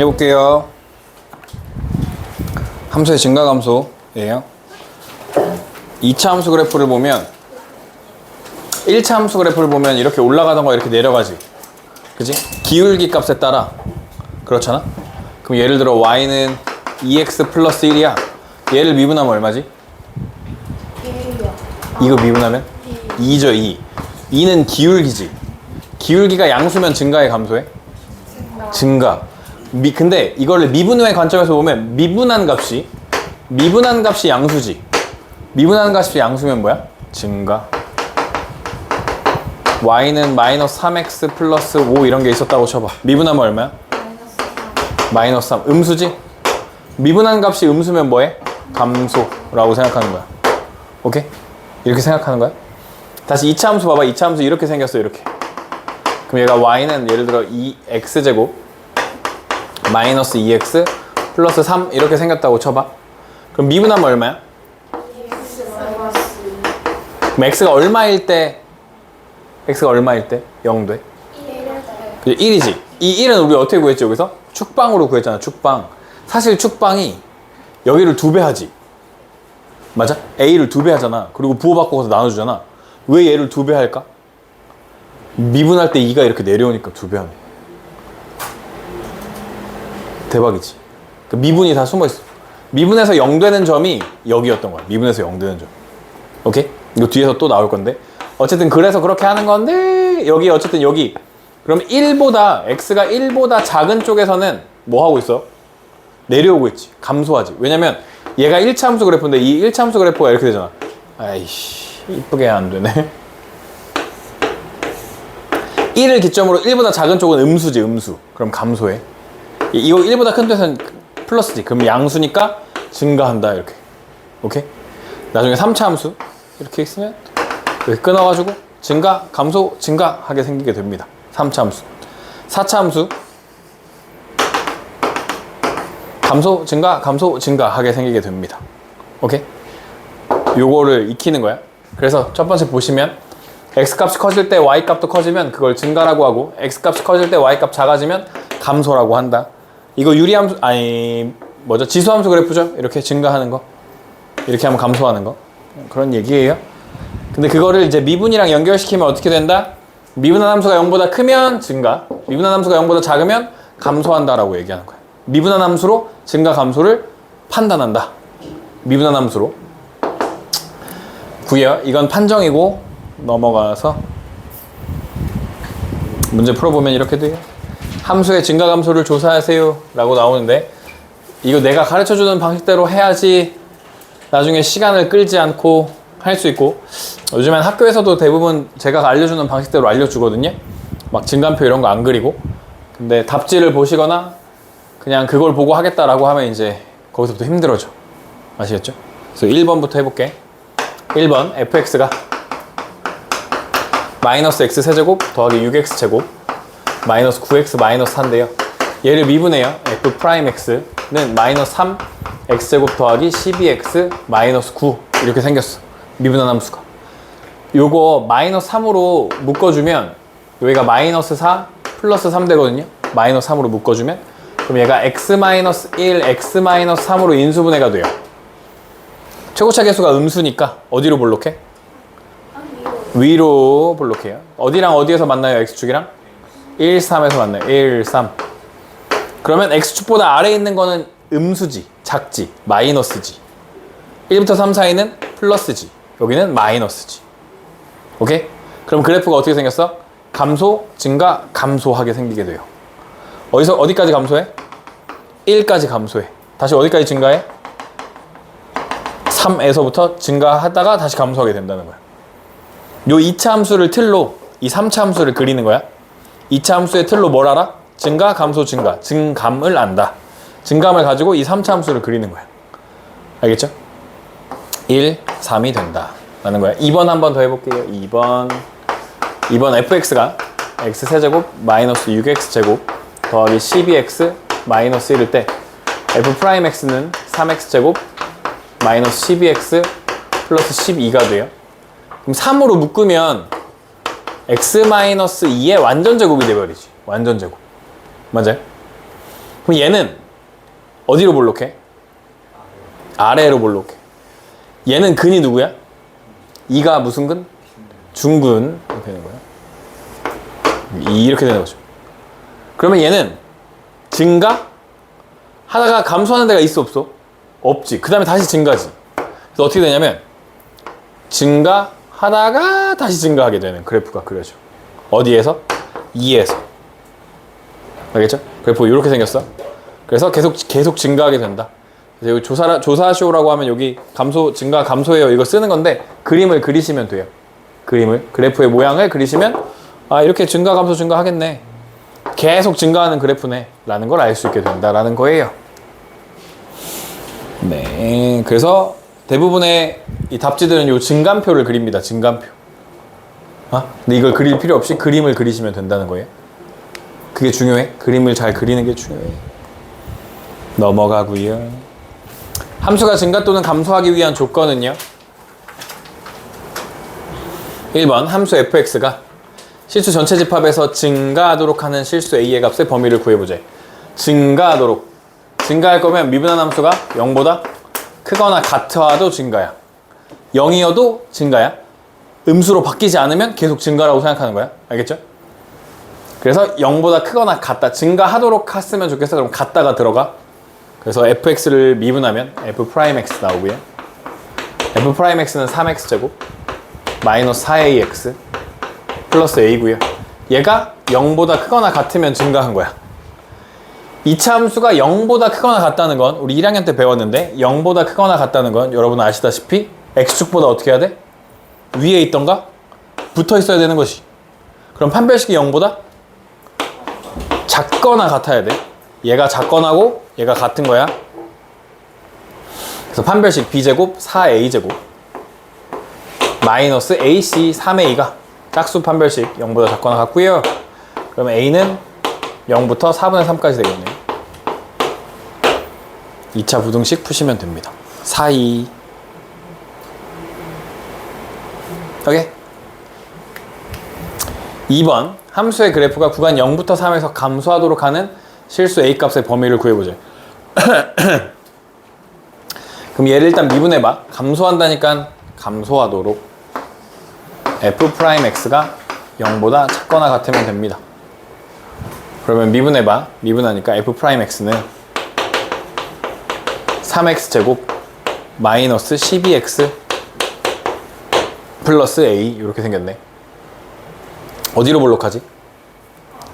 해볼게요. 함수의 증가감소예요. 2차 함수 그래프를 보면 1차 함수 그래프를 보면 이렇게 올라가던가 이렇게 내려가지. 그지? 기울기 값에 따라 그렇잖아? 그럼 예를 들어 y는 2x 플러스 1이야. 얘를 미분하면 얼마지? 1이요. 이거 미분하면? 2죠 2. 2는 기울기지. 기울기가 양수면 증가해 감소해? 증가. 근데 이걸 미분의 관점에서 보면 미분한 값이 양수지. 미분한 값이 양수면 뭐야? 증가. y는 마이너스 3x 플러스 5 이런 게 있었다고 쳐봐. 미분하면 얼마야? 마이너스 3. 음수지? 미분한 값이 음수면 뭐해? 감소라고 생각하는 거야. 오케이? 이렇게 생각하는 거야? 다시 2차 함수 봐봐. 2차 함수 이렇게 생겼어. 이렇게. 그럼 얘가 y는 예를 들어 2x제곱 마이너스 2x 플러스 3 이렇게 생겼다고 쳐봐. 그럼 미분하면 얼마야? 그럼 x가 얼마일 때 0 돼? 1이지. 이 1은 우리 어떻게 구했지 여기서? 축방으로 구했잖아. 축방. 사실 축방이 여기를 2배 하지. 맞아? a를 2배 하잖아. 그리고 부호 바꿔서 나눠주잖아. 왜 얘를 2배 할까? 미분할 때 2가 이렇게 내려오니까 2배 하네. 대박이지. 그 미분이 다 숨어있어. 미분에서 0 되는 점이 여기였던 거야. 미분에서 0 되는 점. 오케이? 이거 뒤에서 또 나올 건데. 어쨌든 그래서 그렇게 하는 건데 여기 어쨌든 여기 그럼 1보다 x가 1보다 작은 쪽에서는 뭐 하고 있어? 내려오고 있지. 감소하지. 왜냐면 얘가 1차 함수 그래프인데 이 1차 함수 그래프가 이렇게 되잖아. 아이씨 이쁘게 안 되네. 1을 기점으로 1보다 작은 쪽은 음수지. 음수. 그럼 감소해. 이거 1보다 큰 데서는 플러스지. 그럼 양수니까 증가한다. 이렇게. 오케이? 나중에 3차 함수 이렇게 있으면 이렇게 끊어가지고 증가, 감소, 증가하게 생기게 됩니다. 3차 함수. 4차 함수 감소, 증가, 감소, 증가하게 생기게 됩니다. 오케이? 요거를 익히는 거야. 그래서 첫 번째 보시면 x값이 커질 때 y값도 커지면 그걸 증가라고 하고 x값이 커질 때 y값 작아지면 감소라고 한다. 이거 유리함수, 지수함수 그래프죠? 이렇게 증가하는 거. 이렇게 하면 감소하는 거. 그런 얘기예요. 근데 그거를 이제 미분이랑 연결시키면 어떻게 된다? 미분한 함수가 0보다 크면 증가, 미분한 함수가 0보다 작으면 감소한다라고 얘기하는 거야. 미분한 함수로 증가, 감소를 판단한다. 미분한 함수로. 구요. 이건 판정이고 넘어가서 문제 풀어보면 이렇게 돼요. 함수의 증가, 감소를 조사하세요 라고 나오는데 이거 내가 가르쳐주는 방식대로 해야지 나중에 시간을 끌지 않고 할 수 있고 요즘엔 학교에서도 대부분 제가 알려주는 방식대로 알려주거든요. 막 증간표 이런 거 안 그리고. 근데 답지를 보시거나 그냥 그걸 보고 하겠다라고 하면 이제 거기서부터 힘들어져. 아시겠죠? 그래서 1번부터 해볼게. 1번 fx가 마이너스 x 세제곱 더하기 6x 제곱 마이너스 9x 마이너스 4인데요. 얘를 미분해요. f 프라임 x는 마이너스 3 x 제곱 더하기 12x 마이너스 9 이렇게 생겼어. 미분한 함수가. 요거 마이너스 3으로 묶어주면 여기가 마이너스 4 플러스 3 되거든요. 마이너스 3으로 묶어주면 그럼 얘가 x 마이너스 1 x 마이너스 3으로 인수분해가 돼요. 최고차 계수가 음수니까 어디로 볼록해? 위로 볼록해요. 어디랑 어디에서 만나요? x축이랑? 1, 3에서 만나요. 1, 3. 그러면 x축보다 아래에 있는 거는 음수지, 작지, 마이너스지. 1부터 3 사이는 플러스지. 여기는 마이너스지. 오케이? 그럼 그래프가 어떻게 생겼어? 감소, 증가, 감소하게 생기게 돼요. 어디까지 감소해? 1까지 감소해. 다시 어디까지 증가해? 3에서부터 증가하다가 다시 감소하게 된다는 거야. 요 2차 함수를 틀로 이 3차 함수를 그리는 거야. 2차 함수의 틀로 뭘 알아? 증가, 감소, 증가. 증감을 안다. 증감을 가지고 이 3차 함수를 그리는 거야. 알겠죠? 1, 3이 된다 라는 거야. 2번 한 번 더 해볼게요. 2번 fx가 x세제곱 마이너스 6x제곱 더하기 12x 마이너스 1일 때 f 프라임 x는 3x제곱 마이너스 12x 플러스 12가 돼요. 그럼 3으로 묶으면 x 마이너스 2의 완전 제곱이 돼버리지. 완전 제곱. 맞아요? 그럼 얘는 어디로 볼록해? 아래로 볼록해. 얘는 근이 누구야? 2가 무슨 근? 중근. 이렇게 되는 거야. 이렇게 되는 거죠. 그러면 얘는 증가? 하다가 감소하는 데가 있어 없어? 없지. 그 다음에 다시 증가지. 그래서 어떻게 되냐면 증가하다가 다시 증가하게 되는 그래프가 그려져. 어디에서? 2에서. 알겠죠? 그래프 이렇게 생겼어. 그래서 계속 증가하게 된다. 그래서 여기 조사쇼라고 하면 여기 감소, 증가, 감소해요. 이거 쓰는 건데 그림을 그리시면 돼요. 그래프의 모양을 그리시면 아, 이렇게 증가, 감소, 증가하겠네. 계속 증가하는 그래프네. 라는 걸 알 수 있게 된다라는 거예요. 네. 그래서 대부분의 이 답지들은 요 증감표를 그립니다. 증감표. 근데 이걸 그릴 필요 없이 그림을 그리시면 된다는 거예요. 그게 중요해. 그림을 잘 그리는 게 중요해. 넘어가고요. 함수가 증가 또는 감소하기 위한 조건은요. 1번 함수 fx가 실수 전체 집합에서 증가하도록 하는 실수 a의 값의 범위를 구해보자. 증가하도록. 증가할 거면 미분한 함수가 0보다 크거나 같아도 증가야. 0이어도 증가야. 음수로 바뀌지 않으면 계속 증가라고 생각하는 거야. 알겠죠? 그래서 0보다 크거나 같다. 증가하도록 했으면 좋겠어. 그럼 같다가 들어가. 그래서 fx를 미분하면 f'x 나오고요. f'x는 3x제곱 마이너스 4ax 플러스 a고요. 얘가 0보다 크거나 같으면 증가한 거야. 2차 함수가 0보다 크거나 같다는 건 우리 1학년 때 배웠는데 0보다 크거나 같다는 건 여러분 아시다시피 x축보다 어떻게 해야 돼? 위에 있던가 붙어 있어야 되는 것이. 그럼 판별식이 0보다 작거나 같아야 돼. 얘가 작거나고 얘가 같은 거야. 그래서 판별식 b제곱 4a제곱 마이너스 ac 3a가 짝수 판별식 0보다 작거나 같고요. 그러면 a는 0부터 4분의 3까지 되겠네요. 2차 부등식 푸시면 됩니다. 4, 2 오케이? 2번 함수의 그래프가 구간 0부터 3에서 감소하도록 하는 실수 a값의 범위를 구해보자. 그럼 얘를 일단 미분해봐. 감소한다니까 감소하도록 f'x가 0보다 작거나 같으면 됩니다. 그러면 미분해봐. 미분하니까 f'x는 3x제곱 마이너스 12x 플러스 a 이렇게 생겼네. 어디로 볼록하지?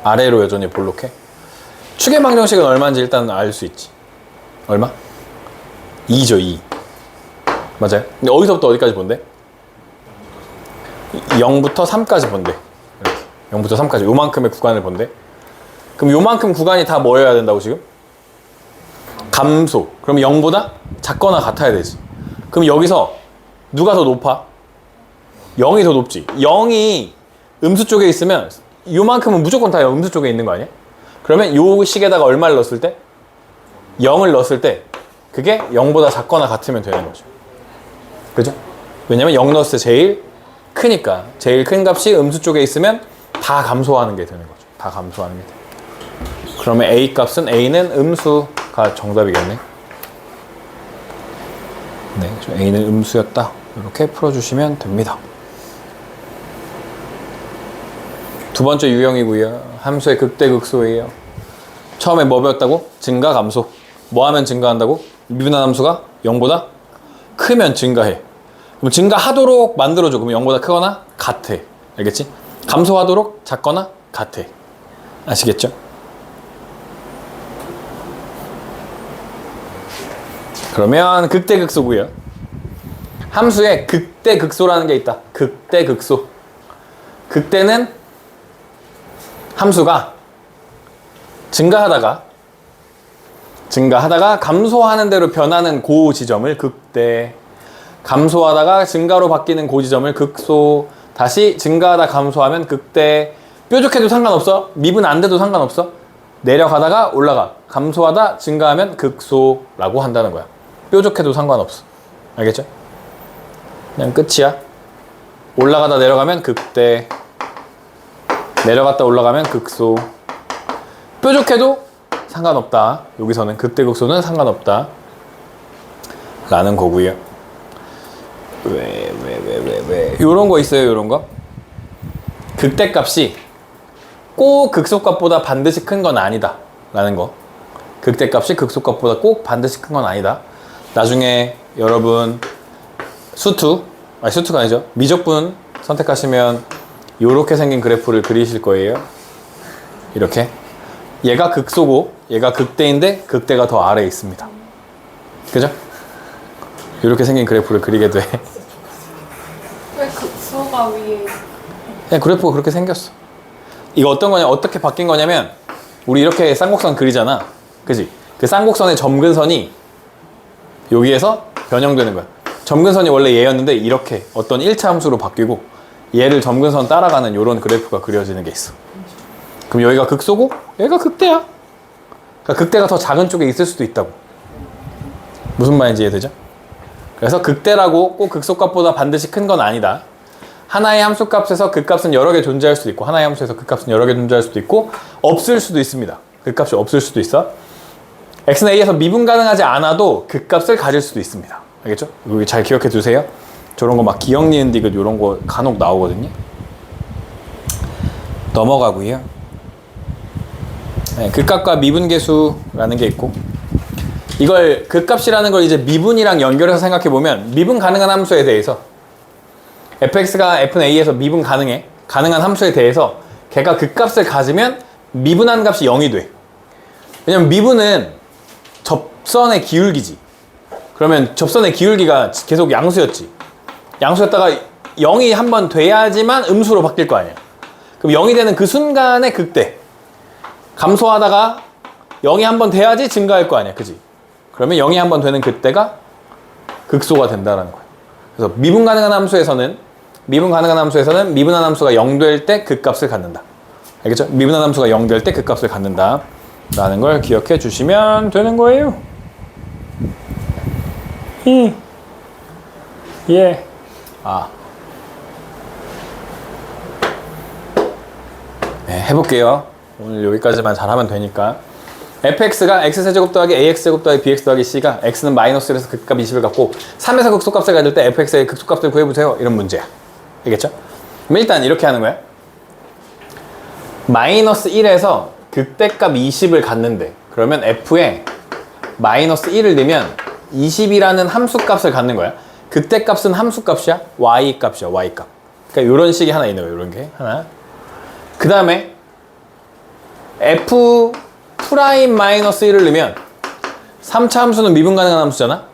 아래로 여전히 볼록해. 축의 방정식은 얼마인지 일단 알 수 있지. 얼마? 2죠, 2. 맞아요? 근데 어디서부터 어디까지 본대? 0부터 3까지 본대. 0부터 3까지 요만큼의 구간을 본대. 그럼 요만큼 구간이 다 뭐여야 된다고 지금? 감소. 그럼 0보다 작거나 같아야 되지. 그럼 여기서 누가 더 높아? 0이 더 높지. 0이 음수 쪽에 있으면 요만큼은 무조건 다 음수 쪽에 있는 거 아니야? 그러면 요 식에다가 얼마를 넣었을 때? 0을 넣었을 때 그게 0보다 작거나 같으면 되는 거죠. 그죠? 왜냐면 0 넣었을 때 제일 크니까. 제일 큰 값이 음수 쪽에 있으면 다 감소하는 게 되는 거죠. 다 감소하는 게 돼. 그러면 a 값은 a는 음수가 정답이겠네. 네, a는 음수였다. 이렇게 풀어주시면 됩니다. 두 번째 유형이고요. 함수의 극대극소예요. 처음에 뭐 배웠다고? 증가, 감소. 뭐 하면 증가한다고? 미분한 함수가 0보다 크면 증가해. 그럼 증가하도록 만들어줘. 그럼 0보다 크거나 같아. 알겠지? 감소하도록 작거나 같아. 아시겠죠? 그러면 극대극소고요. 함수에 극대극소라는 게 있다. 극대극소. 극대는 함수가 증가하다가 감소하는 대로 변하는 그 지점을 극대, 감소하다가 증가로 바뀌는 그 지점을 극소, 다시 증가하다 감소하면 극대. 뾰족해도 상관없어. 미분 안 돼도 상관없어. 내려가다가 올라가. 감소하다 증가하면 극소라고 한다는 거야. 뾰족해도 상관없어. 알겠죠? 그냥 끝이야. 올라가다 내려가면 극대, 내려갔다 올라가면 극소. 뾰족해도 상관없다. 여기서는 극대극소는 상관없다. 라는 거고요. 왜 요런 거 있어요. 요런 거. 극대값이 꼭 극소값보다 반드시 큰 건 아니다. 라는 거. 극대값이 극소값보다 꼭 반드시 큰 건 아니다. 나중에 여러분 수투가 아니죠. 미적분 선택하시면 요렇게 생긴 그래프를 그리실 거예요. 이렇게. 얘가 극소고 얘가 극대인데 극대가 더 아래에 있습니다. 그죠? 이렇게 생긴 그래프를 그리게 돼. 왜 극소가 위에? 그냥 그래프가 그렇게 생겼어. 이거 어떤 거냐, 어떻게 바뀐 거냐면 우리 이렇게 쌍곡선 그리잖아. 그지? 그 쌍곡선의 점근선이 여기에서 변형되는 거야. 점근선이 원래 얘였는데 이렇게 어떤 1차 함수로 바뀌고 얘를 점근선 따라가는 이런 그래프가 그려지는 게 있어. 그럼 여기가 극소고 여기가 극대야. 그러니까 극대가 더 작은 쪽에 있을 수도 있다고. 무슨 말인지 이해되죠? 그래서 극대라고 꼭 극소값보다 반드시 큰 건 아니다. 하나의 함수값에서 극값은 여러 개 존재할 수도 있고 하나의 함수에서 극값은 여러 개 존재할 수도 있고 없을 수도 있습니다. 극값이 없을 수도 있어. x는 a에서 미분 가능하지 않아도 극값을 가질 수도 있습니다. 알겠죠? 여기 잘 기억해 두세요. 저런 거 막 기억, 니은, 디귿 이런 거 간혹 나오거든요. 넘어가고요. 네, 극값과 미분계수라는 게 있고 이걸 극값이라는 걸 이제 미분이랑 연결해서 생각해 보면 미분 가능한 함수에 대해서 fx가 f는 a에서 미분 가능한 함수에 대해서 걔가 극값을 가지면 미분한 값이 0이 돼. 왜냐면 미분은 접선의 기울기지. 그러면 접선의 기울기가 계속 양수였지. 양수였다가 0이 한번 돼야지만 음수로 바뀔 거 아니야. 그럼 0이 되는 그 순간의 극대. 감소하다가 0이 한번 돼야지 증가할 거 아니야. 그지? 그러면 0이 한번 되는 그때가 극소가 된다는 거야. 그래서 미분 가능한 함수에서는 미분한 함수가 0 될 때 극값을 갖는다. 알겠죠? 미분한 함수가 0 될 때 극값을 갖는다. 라는 걸 기억해 주시면 되는 거예요. 예. 네, 해볼게요. 오늘 여기까지만 잘하면 되니까. fx가 x세제곱 더하기 ax제곱 더하기 bx 더하기 c가 x는 마이너스 1에서 극값 20을 갖고 3에서 극소값을 가질 때 fx의 극소값을 구해보세요. 이런 문제야. 알겠죠? 그럼 일단 이렇게 하는 거야. 마이너스 1에서 극대값 20을 갖는데 그러면 f에 마이너스 1을 넣으면 20이라는 함수값을 갖는 거야. 극대값은 함수값이야. y값이야. y값. 그러니까 이런 식이 하나 있는 거야. 이런 게 하나. 그 다음에 f 프라임 마이너스 1을 넣으면 3차 함수는 미분 가능한 함수잖아.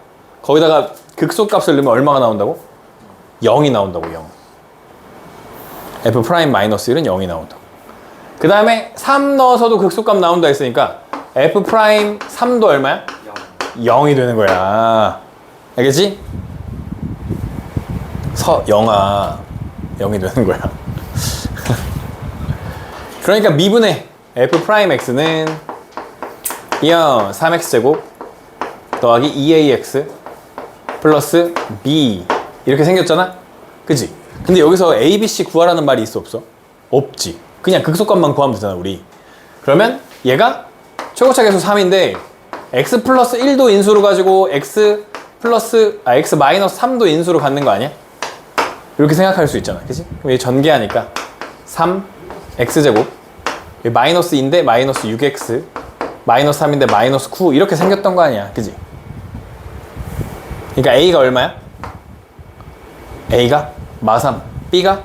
거기다가 극소값을 넣으면 얼마가 나온다고? 0이 나온다고. 0. f 프라임 마이너스 1은 0이 나온다고. 그 다음에 3 넣어서도 극소값 나온다 했으니까 f 프라임 3도 얼마야? 0이 되는 거야. 알겠지? 0아 0이 되는 거야. 그러니까 미분해. f 프라임 x는 3x제곱 더하기 2ax 플러스 b 이렇게 생겼잖아? 그치? 근데 여기서 a, b, c 구하라는 말이 있어 없어? 없지. 그냥 극소값만 구하면 되잖아 우리. 그러면 얘가 최고차 계수 3인데 x 플러스 1도 인수로 가지고 x 마이너스 3도 인수로 갖는 거 아니야? 이렇게 생각할 수 있잖아. 그치? 그럼 얘 전개하니까 3 x제곱 마이너스 2인데 마이너스 6x 마이너스 3인데 마이너스 9 이렇게 생겼던 거 아니야. 그지? 그러니까 a가 얼마야? a가 마3 b가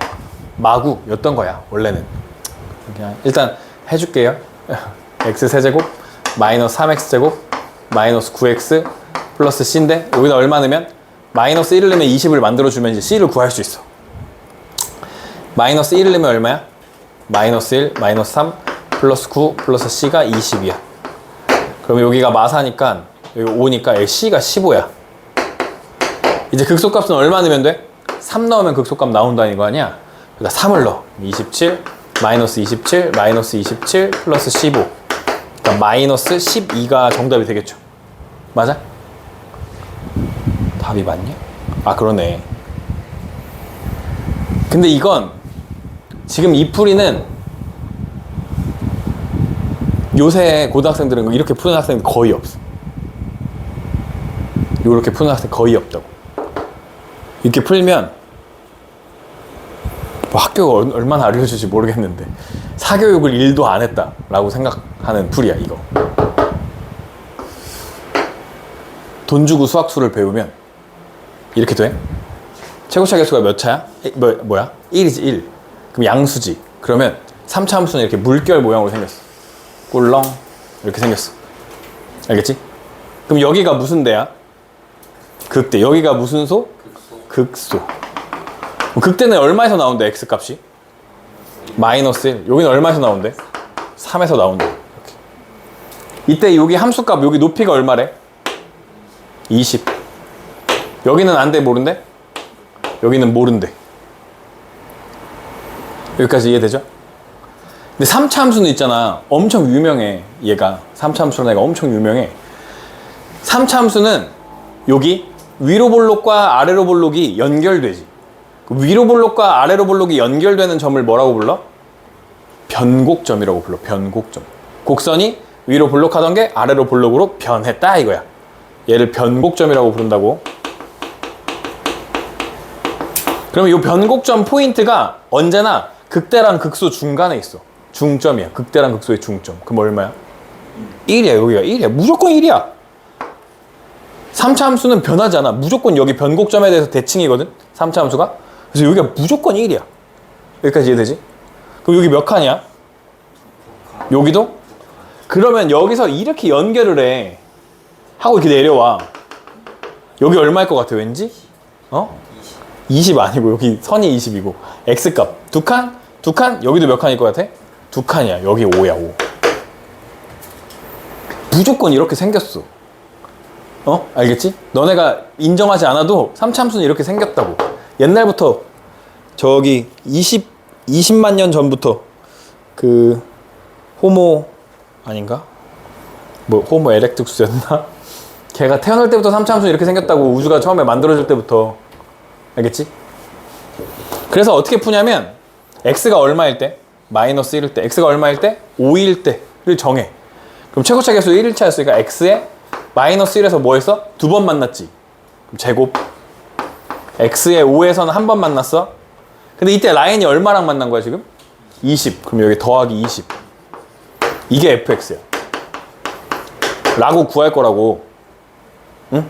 마9 였던 거야 원래는. 그냥 일단 해줄게요. x세제곱 마이너스 3x제곱 마이너스 9x 플러스 c인데 여기다 얼마 넣으면 마이너스 1을 넣으면 20을 만들어주면 이제 c를 구할 수 있어. 마이너스 1을 넣으면 얼마야? 마이너스 1 마이너스 3 플러스 9 플러스 c가 20이야. 그럼 여기가 마사니까 여기 5니까 c가 15야. 이제 극소값은 얼마 넣으면 돼? 3 넣으면 극소값 나온다는 거 아니야? 그러니까 3을 넣어. 27 마이너스 27 마이너스 27 플러스 15 그러니까 마이너스 12가 정답이 되겠죠. 맞아? 답이 맞냐? 아 그러네. 근데 이건 지금 이 풀이는 요새 고등학생들은 이렇게 푸는 학생 거의 없어. 이렇게 푸는 학생 거의 없다고. 이렇게 풀면 뭐 학교가 얼마나 알려줄지 모르겠는데 사교육을 1도 안 했다라고 생각하는 풀이야 이거. 돈 주고 수학수를 배우면 이렇게 돼? 최고차 계수가 몇 차야? 뭐야? 1이지 1. 그럼 양수지. 그러면 3차 함수는 이렇게 물결 모양으로 생겼어. 꿀렁 이렇게 생겼어. 알겠지? 그럼 여기가 무슨 대야? 극대. 여기가 무슨 소? 극소. 극대는 얼마에서 나온대? x값이? 마이너스 1. 여기는 얼마에서 나온대? 3에서 나온대. 이렇게. 이때 여기 함수값 여기 높이가 얼마래? 20. 여기는 안 돼 모른대? 여기는 모른대. 여기까지 이해되죠? 근데 3차 함수는 있잖아. 엄청 유명해. 얘가 3차 함수라는 애가 엄청 유명해. 3차 함수는 여기 위로 볼록과 아래로 볼록이 연결되지. 위로 볼록과 아래로 볼록이 연결되는 점을 뭐라고 불러? 변곡점이라고 불러. 변곡점. 곡선이 위로 볼록하던 게 아래로 볼록으로 변했다 이거야. 얘를 변곡점이라고 부른다고. 그러면 이 변곡점 포인트가 언제나 극대랑 극소 중간에 있어. 중점이야. 극대랑 극소의 중점. 그럼 얼마야? 1이야. 여기가 1이야. 무조건 1이야. 3차 함수는 변하지 않아. 무조건 여기 변곡점에 대해서 대칭이거든. 3차 함수가. 그래서 여기가 무조건 1이야. 여기까지 이해되지? 그럼 여기 몇 칸이야? 여기도? 그러면 여기서 이렇게 연결을 해. 하고 이렇게 내려와. 여기 얼마일 것 같아 왠지? 20 아니고 여기 선이 20이고 x값 두 칸? 두 칸? 여기도 몇 칸일 것 같아? 두 칸이야. 여기 5야 5. 무조건 이렇게 생겼어. 알겠지? 너네가 인정하지 않아도 3차 함수는 이렇게 생겼다고. 옛날부터 저기 20만 년 전부터 그 호모 아닌가? 뭐 호모 에렉투스였나? 걔가 태어날 때부터 3차 함수는 이렇게 생겼다고. 우주가 처음에 만들어질 때부터. 알겠지? 그래서 어떻게 푸냐면 x가 얼마일 때? 마이너스 1일 때. x가 얼마일 때? 5일 때를 정해. 그럼 최고차 계수 1일차였으니까 x에 마이너스 1에서 뭐 했어? 두 번 만났지. 그럼 제곱. x에 5에서는 한 번 만났어. 근데 이때 라인이 얼마랑 만난 거야 지금? 20. 그럼 여기 더하기 20. 이게 fx야. 라고 구할 거라고. 응?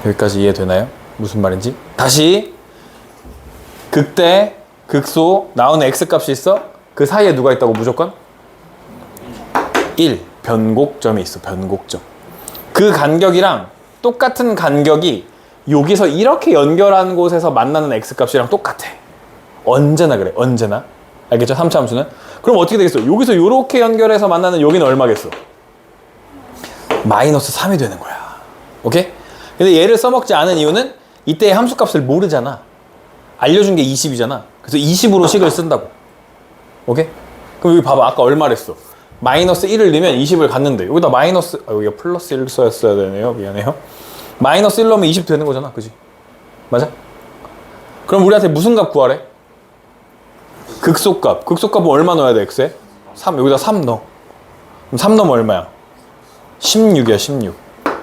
여기까지 이해되나요? 무슨 말인지? 다시 극대, 극소 나오는 x값이 있어? 그 사이에 누가 있다고 무조건? 1. 변곡점이 있어. 변곡점. 그 간격이랑 똑같은 간격이 여기서 이렇게 연결한 곳에서 만나는 x값이랑 똑같아. 언제나 그래. 언제나. 알겠죠? 3차 함수는. 그럼 어떻게 되겠어? 여기서 이렇게 연결해서 만나는 여기는 얼마겠어? 마이너스 3이 되는 거야. 오케이? 근데 얘를 써먹지 않은 이유는 이때의 함수값을 모르잖아. 알려준 게 20이잖아. 그래서 20으로 식을 쓴다고. 오케이? 그럼 여기 봐봐. 아까 얼마를 했어? 마이너스 1을 넣으면 20을 갖는데 여기다 마이너스 여기가 플러스 1 써였어야 되네요. 미안해요. 마이너스 1 넣으면 20 되는 거잖아. 그지? 맞아? 그럼 우리한테 무슨 값 구하래? 극소값. 극소값은 얼마 넣어야 돼? x에? 3. 여기다 3 넣어. 그럼 3 넣으면 얼마야? 16이야 16.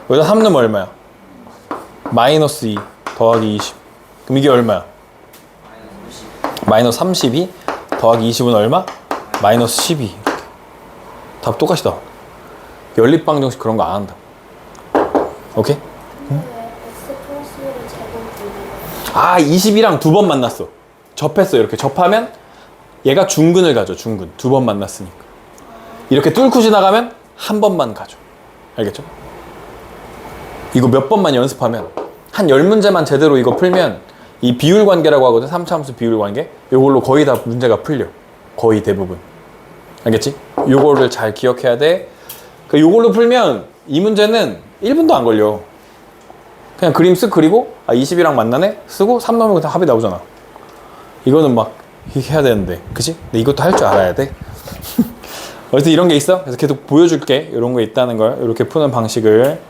여기다 3 넣으면 얼마야? 마이너스 2 더하기 20. 그럼 이게 얼마야? 마이너스 32 더하기 20은 얼마? 마이너스 12. 답 똑같이다. 연립방정식 그런 거 안 한다. 오케이? 근데 x 플러스 1을 제곱. 아 20이랑 두 번 만났어. 접했어. 이렇게 접하면 얘가 중근을 가져. 중근. 두 번 만났으니까. 이렇게 뚫고 지나가면 한 번만 가져. 알겠죠? 이거 몇 번만 연습하면 한 10문제만 제대로 이거 풀면 이 비율 관계라고 하거든. 3차 함수 비율 관계. 이걸로 거의 다 문제가 풀려. 거의 대부분. 알겠지? 요거를 잘 기억해야 돼. 요걸로 풀면 이 문제는 1분도 안 걸려. 그냥 그림 쓱 그리고 20이랑 만나네? 쓰고 3 넣으면 합이 나오잖아. 이거는 막 이렇게 해야 되는데. 그치? 근데 이것도 할 줄 알아야 돼. 어쨌든 이런 게 있어. 그래서 계속 보여줄게. 이런 거 있다는 걸. 이렇게 푸는 방식을.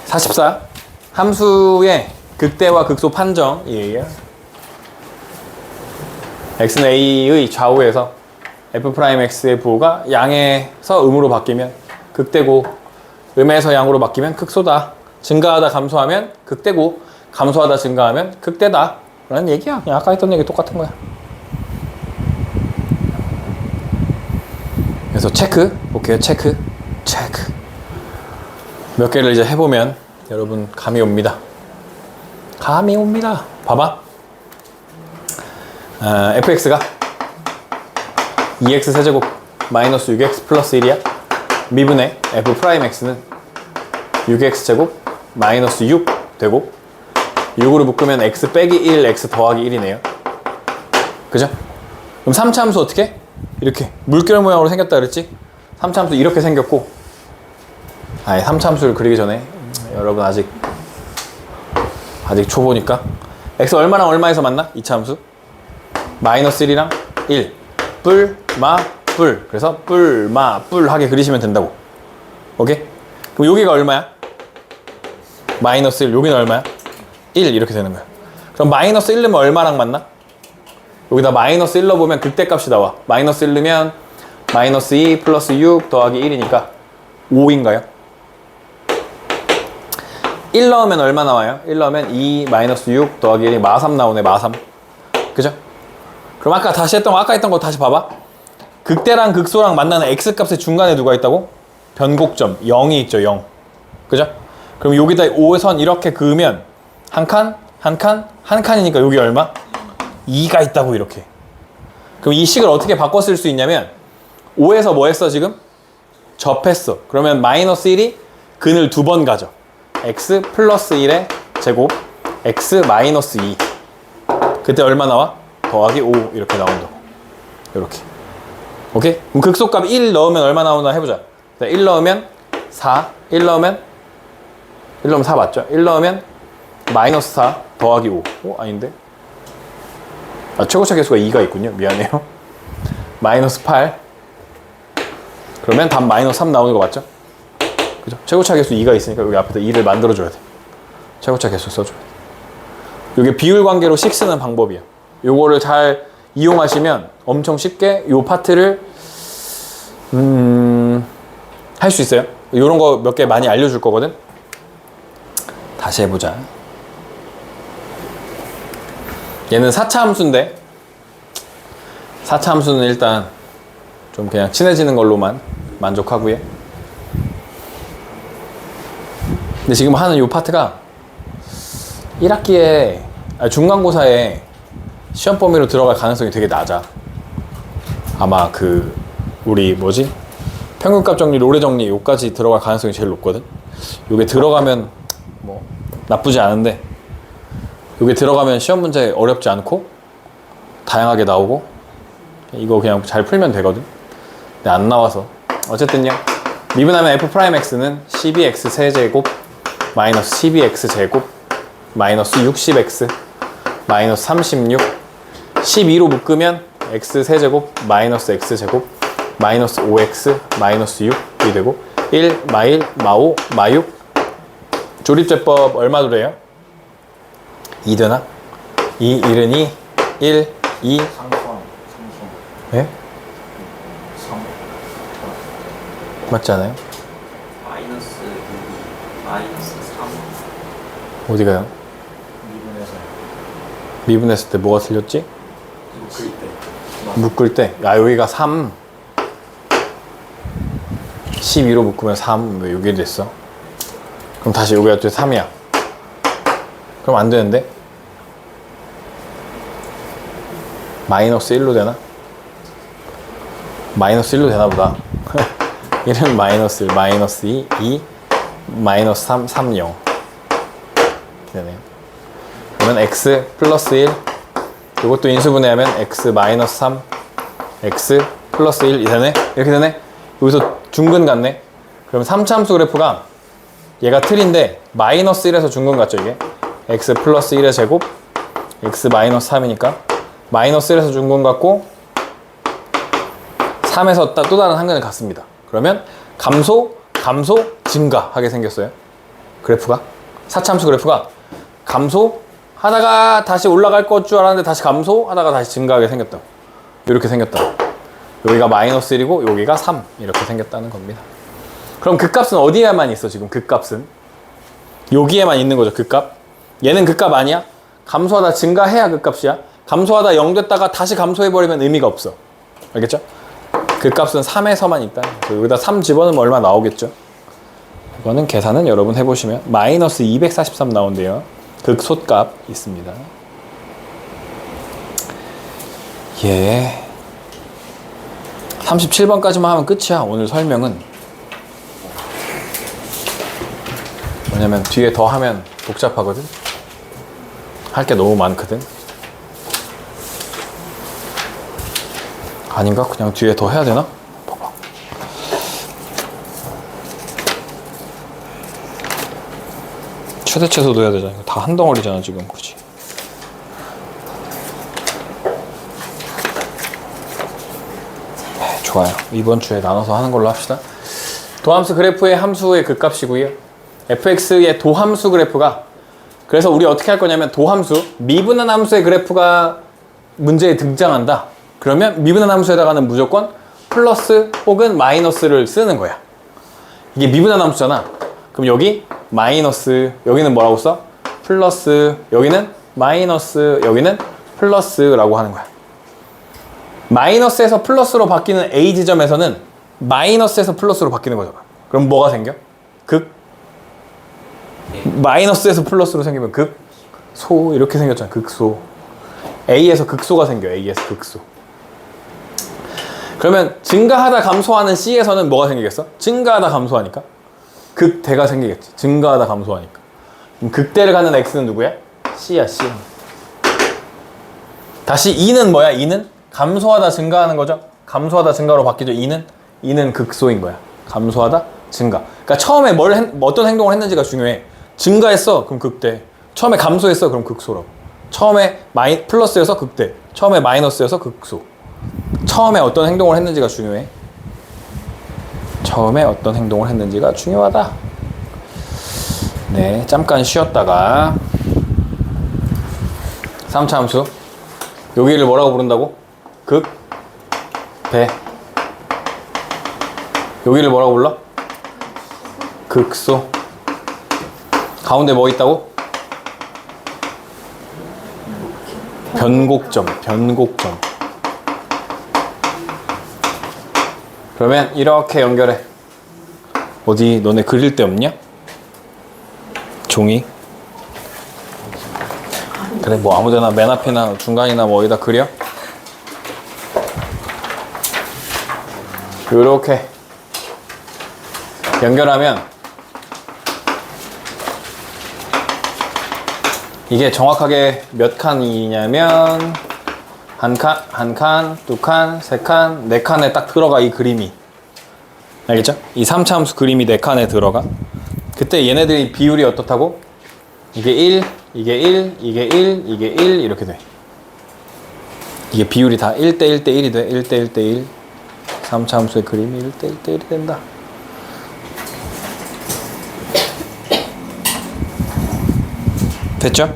44. 함수의 극대와 극소 판정이에요. x는 a의 좌우에서 f'x의 부호가 양에서 음으로 바뀌면 극대고 음에서 양으로 바뀌면 극소다. 증가하다 감소하면 극대고 감소하다 증가하면 극대다. 라는 얘기야. 그냥 아까 했던 얘기 똑같은 거야. 그래서 체크 볼게요. 체크 몇 개를 이제 해보면 여러분 감이 옵니다. 감이 옵니다. 봐봐. fx가 2x 세제곱 마이너스 6x 플러스 1이야. 미분의 f'x는 6x 제곱 마이너스 6 되고 6으로 묶으면 x 빼기 1 x 더하기 1이네요. 그죠? 그럼 3차함수 어떻게? 이렇게 물결 모양으로 생겼다 그랬지? 3차함수 이렇게 생겼고, 아니 3차함수를 그리기 전에 여러분 아직 초보니까 x 얼마랑 얼마에서 만나? 2차함수 마이너스 1이랑 1 뿔, 마, 뿔. 그래서 뿔, 마, 뿔 하게 그리시면 된다고. 오케이? 그럼 여기가 얼마야? 마이너스 1. 여기는 얼마야? 1 이렇게 되는 거야. 그럼 마이너스 1 넣으면 얼마랑 만나? 여기다 마이너스 1 넣어보면 극대값이 나와. 마이너스 1 넣으면 마이너스 2 플러스 6 더하기 1이니까 5인가요? 1 넣으면 얼마 나와요? 1 넣으면 2 마이너스 6 더하기 1이 마3 나오네. 마3. 그죠? 그럼 아까 했던 거 다시 봐봐. 극대랑 극소랑 만나는 x값의 중간에 누가 있다고? 변곡점 0이 있죠. 0. 그죠? 그럼 여기다 5선 이렇게 그으면 한 칸이니까 여기 얼마? 2가 있다고. 이렇게. 그럼 이 식을 어떻게 바꿔 쓸 수 있냐면 5에서 뭐 했어 지금? 접했어. 그러면 마이너스 1이 근을 2번 가져. x 플러스 1의 제곱 x 마이너스 2. 그때 얼마 나와? 더하기 5 이렇게 나온다고. 이렇게. 오케이? 그럼 극소값 1 넣으면 얼마 나오나 해보자. 1 넣으면 4. 1 넣으면 4 맞죠? 1 넣으면 마이너스 4 더하기 5. 아닌데? 최고차 개수가 2가 있군요. 미안해요. 마이너스 8. 그러면 답 마이너스 3 나오는 거 맞죠? 그죠? 최고차 개수 2가 있으니까 여기 앞에다 2를 만들어줘야 돼. 최고차 개수 써줘야 돼. 이게 비율 관계로 식 쓰는 방법이야. 요거를 잘 이용하시면 엄청 쉽게 요 파트를 할 수 있어요. 요런 거 몇 개 많이 알려줄 거거든. 다시 해보자. 얘는 4차 함수인데 4차 함수는 일단 좀 그냥 친해지는 걸로만 만족하고요. 근데 지금 하는 요 파트가 1학기에 중간고사에 시험 범위로 들어갈 가능성이 되게 낮아. 아마 우리 평균값 정리, 로레 정리 요까지 들어갈 가능성이 제일 높거든. 요게 들어가면 뭐 나쁘지 않은데 요게 들어가면 시험 문제 어렵지 않고 다양하게 나오고 이거 그냥 잘 풀면 되거든. 근데 안 나와서 어쨌든요. 미분하면 f'x는 12x 세제곱 마이너스 12x 제곱 마이너스 60x 마이너스 36 12로 묶으면 x 세제곱 마이너스 x 제곱 마이너스 5x 마이너스 6이 되고 1 마1 마5 마6 조립제법 얼마더래요? 2 되나? 2 1은 2 1 2 상수함 예? 3 맞지 않아요? 마이너스 2 마이너스 3 어디가요? 미분해서 미분했을 때 뭐가 틀렸지? 묶을 때 묶을 때 여기가 3 12로 묶으면 3 왜 여기 됐어? 그럼 다시 여기가 또 3이야. 그럼 안 되는데? 마이너스 1로 되나? 마이너스 1로 되나 보다. 1은 마이너스 1, 마이너스 2, 2, 마이너스 3, 3, 0 이렇게 되네요. 그러면 x 플러스 1 이것도 인수분해하면 x 마이너스 3 x 플러스 1 이 되네? 이렇게 되네? 여기서 중근 같네? 그럼 3차함수 그래프가 얘가 틀인데 마이너스 1에서 중근 같죠 이게? x 플러스 1의 제곱 x 마이너스 3이니까 마이너스 1에서 중근 같고 3에서 또 다른 한 근을 갖습니다. 그러면 감소, 증가 하게 생겼어요. 그래프가 4차함수 그래프가 감소하다 하다가 다시 올라갈 것 줄 알았는데 다시 감소 하다가 다시 증가하게 생겼다. 이렇게 생겼다. 여기가 마이너스 1이고 여기가 3 이렇게 생겼다는 겁니다. 그럼 극값은 어디에만 있어? 지금 극값은 여기에만 있는 거죠. 극값. 얘는 극값 아니야? 감소하다 증가해야 극값이야. 감소하다 0 됐다가 다시 감소해버리면 의미가 없어. 알겠죠? 극값은 3에서만 있다. 여기다 3 집어넣으면 얼마 나오겠죠? 이거는 계산은 여러분 해보시면 마이너스 243 나온대요. 극소값 있습니다. 예. 37번까지만 하면 끝이야. 오늘 설명은. 왜냐면 뒤에 더 하면 복잡하거든. 할 게 너무 많거든. 아닌가? 그냥 뒤에 더 해야 되나? 봐봐. 최대체수도 해야 되잖아. 이거 다 한 덩어리잖아 지금. 그치? 네, 좋아요. 이번 주에 나눠서 하는 걸로 합시다. 도함수 그래프의 함수의 극값이고요. fx의 도함수 그래프가, 그래서 우리 어떻게 할 거냐면 도함수, 미분한 함수의 그래프가 문제에 등장한다. 그러면 미분한 함수에다가는 무조건 플러스 혹은 마이너스를 쓰는 거야. 이게 미분한 함수잖아. 그럼 여기 마이너스, 여기는 뭐라고 써? 플러스, 여기는 마이너스, 여기는 플러스라고 하는 거야. 마이너스에서 플러스로 바뀌는 A 지점에서는 마이너스에서 플러스로 바뀌는 거잖아. 그럼 뭐가 생겨? 극. 마이너스에서 플러스로 생기면 극소 이렇게 생겼잖아. 극소. A에서 극소가 생겨. A에서 극소. 그러면 증가하다 감소하는 C에서는 뭐가 생기겠어? 증가하다 감소하니까 극대가 생기겠지. 증가하다 감소하니까. 그럼 극대를 갖는 X는 누구야? C야, C. 다시 2는 뭐야? 2는 감소하다 증가하는 거죠. 감소하다 증가로 바뀌죠. 2는 극소인 거야. 감소하다 증가. 그러니까 처음에 어떤 행동을 했는지가 중요해. 증가했어, 그럼 극대. 처음에 감소했어, 그럼 극소라고. 처음에 플러스여서 극대. 처음에 마이너스여서 극소. 처음에 어떤 행동을 했는지가 중요해. 처음에 어떤 행동을 했는지가 중요하다. 네, 잠깐 쉬었다가 3차 함수. 여기를 뭐라고 부른다고? 극대. 여기를 뭐라고 불러? 극소. 가운데 뭐 있다고? 변곡점. 그러면 이렇게 연결해. 어디 너네 그릴 데 없냐? 종이? 그래, 뭐 아무데나 맨 앞이나 중간이나 뭐 어디다 그려? 요렇게 연결하면 이게 정확하게 몇 칸이냐면 한 칸, 두 칸, 세 칸, 네 칸에 딱 들어가. 이 그림이. 알겠죠? 이 3차 함수 그림이 네 칸에 들어가. 그때 얘네들이 비율이 어떻다고? 이게 1, 이게 1, 이게 1, 이게 1 이렇게 돼. 이게 비율이 다 1대 1대 1이 돼. 1대 1대 1. 3차 함수의 그림이 1대 1대 1이 된다. 됐죠?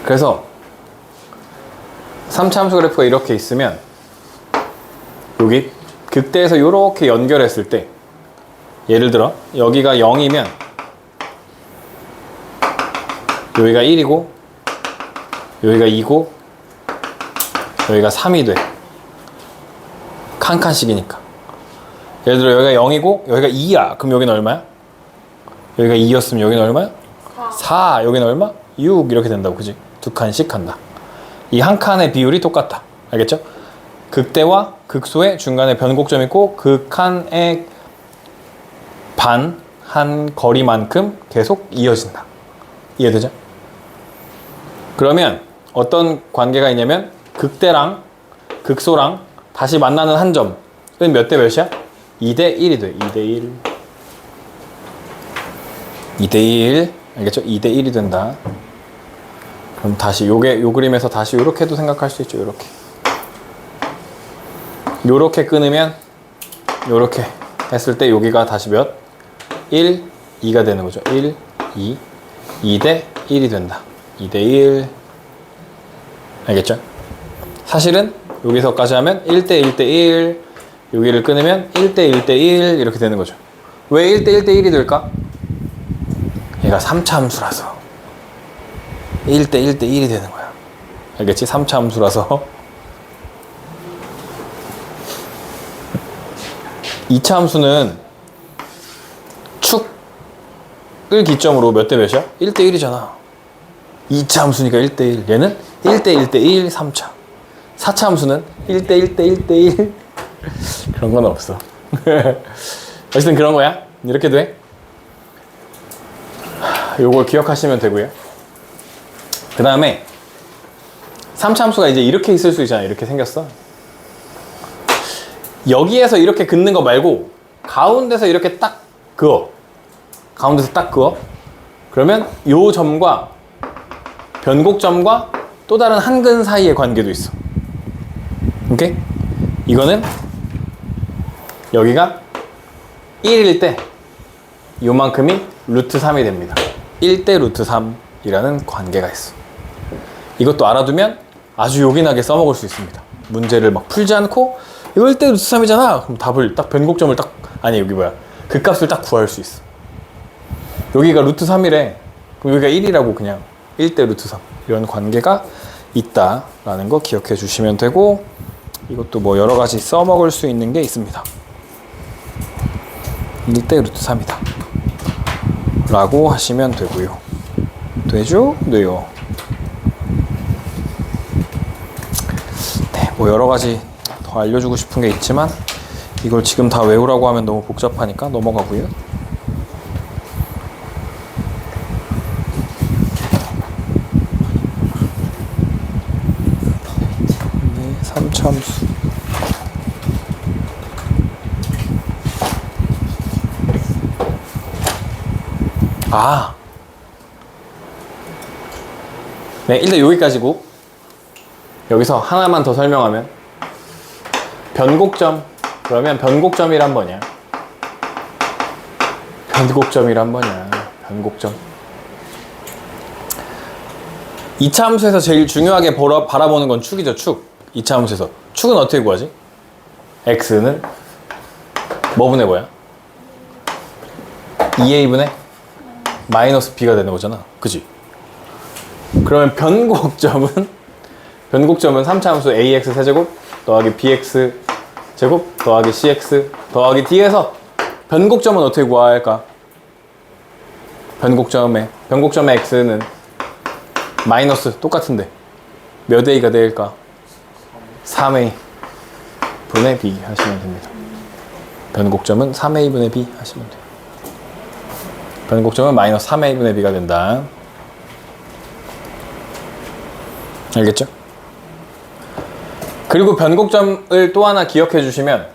그래서 3차 함수 그래프가 이렇게 있으면 여기 극대에서 이렇게 연결했을 때, 예를 들어 여기가 0이면 여기가 1이고 여기가 2고 여기가 3이 돼. 칸칸씩이니까. 예를 들어 여기가 0이고 여기가 2야. 그럼 여기는 얼마야? 여기가 2였으면 여기는 얼마야? 4. 여기는 얼마? 6 이렇게 된다고. 그지? 두 칸씩 간다. 이 한 칸의 비율이 똑같다. 알겠죠? 극대와 극소의 중간에 변곡점이 있고 그 칸의 반 한 거리만큼 계속 이어진다. 이해되죠? 그러면 어떤 관계가 있냐면 극대랑 극소랑 다시 만나는 한 점은 몇 대 몇이야? 2대 1이 돼. 2대 1. 2대1 알겠죠? 2대1이 된다. 그럼 다시 요 그림에서 다시 요렇게도 생각할 수 있죠. 요렇게 끊으면 요렇게 했을 때 여기가 다시 몇? 1, 2가 되는 거죠. 1, 2, 2대 1이 된다. 2대1 알겠죠? 사실은 여기서까지 하면 1대 1대 1 여기를 끊으면 1대 1대 1 이렇게 되는 거죠. 왜 1대 1대 1이 될까? 얘가 3차 함수라서 1대 1대 1이 되는 거야. 알겠지? 3차 함수라서 2차 함수는 축을 기점으로 몇 대 몇이야? 1대 1이잖아. 2차 함수니까 1대 1. 얘는 1대 1대 1, 3차. 4차 함수는 1대 1대 1대 1. 그런 건 없어. 어쨌든 그런 거야. 이렇게 돼. 요걸 기억하시면 되고요. 그 다음에 3차 함수가 이제 이렇게 있을 수 있잖아. 이렇게 생겼어. 여기에서 이렇게 긋는 거 말고 가운데서 이렇게 딱 그어. 가운데서 딱 그어. 그러면 요 점과 변곡점과 또 다른 한 근 사이의 관계도 있어. 오케이? 이거는 여기가 1일 때 요만큼이 루트 3이 됩니다. 1대 루트 3이라는 관계가 있어. 이것도 알아두면 아주 요긴하게 써먹을 수 있습니다. 문제를 막 풀지 않고 이거 1대 루트 3이잖아. 그럼 답을 딱 변곡점을 딱 아니 여기 뭐야 그 값을 딱 구할 수 있어. 여기가 루트 3이래. 그럼 여기가 1이라고 그냥 1대 루트 3 이런 관계가 있다라는 거 기억해 주시면 되고 이것도 뭐 여러 가지 써먹을 수 있는 게 있습니다. 1대 루트 3이다 라고 하시면 되고요. 되죠? 네요. 네, 뭐 여러 가지 더 알려주고 싶은 게 있지만 이걸 지금 다 외우라고 하면 너무 복잡하니까 넘어가고요. 네, 3차 함수. 네, 일단 여기까지고 여기서 하나만 더 설명하면 변곡점 그러면 변곡점이란 뭐냐? 변곡점이란 뭐냐? 변곡점 2차 함수에서 제일 중요하게 바라보는 건 축이죠. 축. 2차 함수에서 축은 어떻게 구하지? x는 뭐분의 뭐야? 2a분의 마이너스 b가 되는 거잖아. 그지? 그러면 변곡점은 3차 함수 ax 세제곱 더하기 bx 제곱 더하기 cx 더하기 d에서 변곡점은 어떻게 구할까? 변곡점의 x는 마이너스 똑같은데 몇 a가 될까? 3a 분의 b 하시면 됩니다. 변곡점은 3a 분의 b 하시면 돼요. 변곡점은 마이너스 3a 분의 b가 된다. 알겠죠? 그리고 변곡점을 또 하나 기억해 주시면